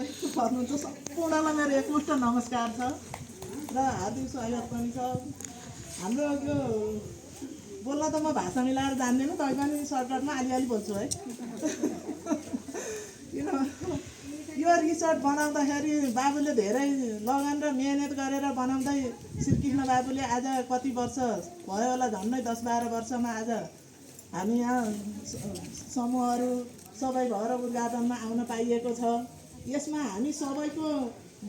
सबै भन्नुहुन्छ सम्पूर्णलाई मेरो एकमुष्ट नमस्कार छ र हार्दिक स्वागत पनि छ। हाम्रो यो बोल्न त म भाषा मिलाएर जान्दिनँ, तैपनि सर्टकटमा अलिअलि बोल्छु है। किन यो रिसोर्ट बनाउँदाखेरि बाबुले धेरै लगन र मेहनत गरेर बनाउँदै श्रीकृष्ण बाबुले आज कति वर्ष भयो होला, झन्डै 10-12 वर्षमा आज हामी यहाँ समूहहरू सबै भएर उद्घाटनमा आउन पाइएको छ। यसमा हामी सबैको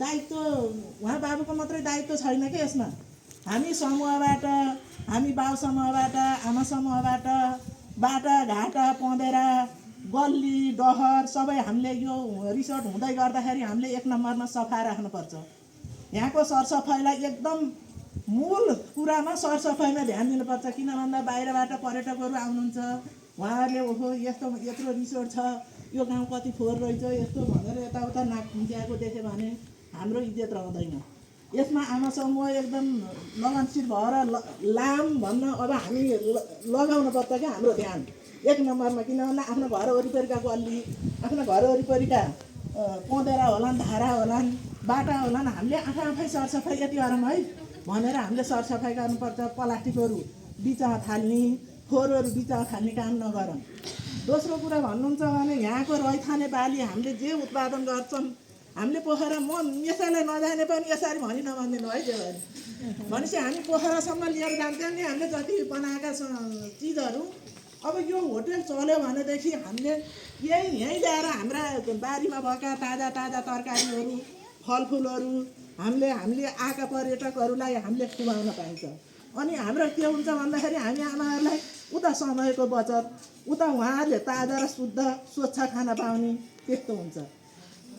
दायित्व, उहाँ बाबुको मात्रै दायित्व छैन कि यसमा। हामी समूहबाट, हामी बाउ समूहबाट, आमा समूहबाट, बाटाघाटा पँधेरा गल्ली डहर सबै हामीले यो रिसोर्ट हुँदै गर्दाखेरि हामीले 1 नम्बरमा सफा राख्नुपर्छ। यहाँको सरसफाइलाई एकदम मूल कुरामा सरसफाइमा ध्यान दिनुपर्छ। किन भन्दा बाहिरबाट पर्यटकहरू आउनुहुन्छ, उहाँहरूले ओहो यत्रो रिसोर्ट छ, यो गाउँ कति फोहोर रहेछ यस्तो भनेर यताउता नाक खुम्च्याएको देख्यो भने हाम्रो इज्जत रहँदैन। यसमा आमा समूह एकदम लगनशील भएर लाम भन्न अब हामी लगाउनु पर्छ क्या हाम्रो ध्यान 1 नम्बरमा। किन भन्दा आफ्नो घर वरिपरिका गल्ली, आफ्नो घर वरिपरिका पँधेरा होलान्, धारा होलान्, बाटा होलान्, हामीले आफै सरसफाइ यति गरौँ है भनेर हामीले सरसफाइ गर्नुपर्छ। प्लास्टिकहरू बिचमा फाल्ने, फोहोरहरू बिचमा फाल्ने काम नगरौँ। दोस्रो कुरा भन्नुहुन्छ भने यहाँको रैथाने बाली हामीले जे उत्पादन गर्छौँ हामीले पोखरा, म यसैलाई नजाने पनि यसरी भनी नभनिदिनु है। त्यो भनेपछि हामी पोखरासम्म लिएर जान्छौँ नि हामीले जति बनाएका चिजहरू। अब यो होटेल चल्यो भनेदेखि हामीले यहीँ ल्याएर हाम्रा बारीमा भएका ताजा ताजा तरकारीहरू, फलफुलहरू हामीले आएका पर्यटकहरूलाई हामीले खुवाउन पाइन्छ। अनि हाम्रो के हुन्छ भन्दाखेरि हामी आमाहरूलाई उता समयको बचत, उता उहाँहरूले ताजा र शुद्ध स्वच्छ खाना पाउने त्यस्तो हुन्छ।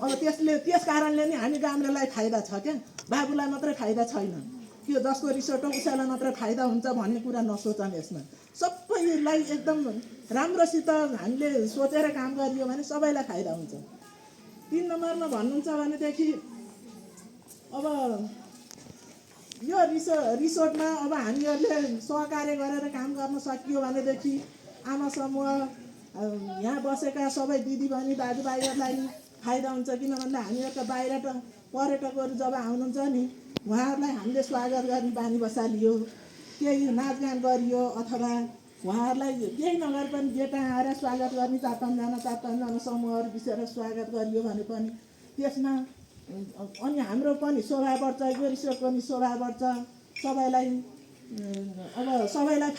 अब त्यस कारणले नि हामी गाउँलेलाई फाइदा छ क्या, बाबुलाई मात्रै फाइदा छैन। त्यो जसको रिसोर्ट हो उसैलाई मात्रै फाइदा हुन्छ भन्ने कुरा नसोचौँ। यसमा सबैलाई एकदम राम्रोसित हामीले सोचेर काम गरियो भने सबैलाई फाइदा हुन्छ। 3 नम्बरमा भन्नुहुन्छ भनेदेखि अब यो रिसोर्टमा अब हामीहरूले सहकार्य गरेर काम गर्न सकियो भनेदेखि आमा समूह, यहाँ बसेका सबै दिदीबहिनी दाजुभाइहरूलाई नि फाइदा हुन्छ। किन भन्दा हामीहरूको बाहिर पर्यटकहरू जब आउनुहुन्छ नि उहाँहरूलाई हामीले स्वागत गर्ने बानी बसालियो, केही नाचगान गरियो अथवा उहाँहरूलाई केही नगरे पनि गेटमा आएर स्वागत गर्ने 4-5जना समूहहरू बिचेर स्वागत गरियो भने पनि त्यसमा अनि हाम्रो पनि शोभा बढ्छ, यो रिसोर्ट पनि शोभा बढ्छ, सबैलाई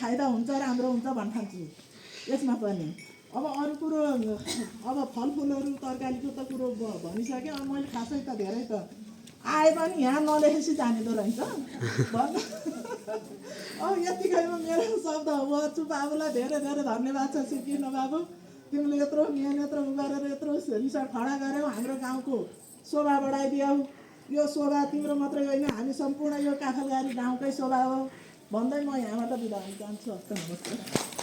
फाइदा हुन्छ, राम्रो हुन्छ भन्ठान्छु यसमा पनि। अब अरू कुरो, अब फलफुलहरू तरकारीको त कुरो भनिसकेँ। अब मैले खासै त धेरै त आए पनि यहाँ नलेखेपछि जानेदो रहेछ अब यतिकैमा मेरो शब्द गर्छु। बाबुलाई धेरै धेरै धन्यवाद छ। श्रीकृष्ण बाबु, तिमीले यत्रो मेहनत गरेर यत्रो रिसोर्ट खडा गऱ्यौ, हाम्रो गाउँको शोभा बढाइदियौ। यो शोभा तिम्रो मात्रै होइन, हामी सम्पूर्ण यो काफलगारी गाउँकै शोभा हो भन्दै म यहाँबाट बिदा हुन चाहन्छु। हस्त नमस्कार।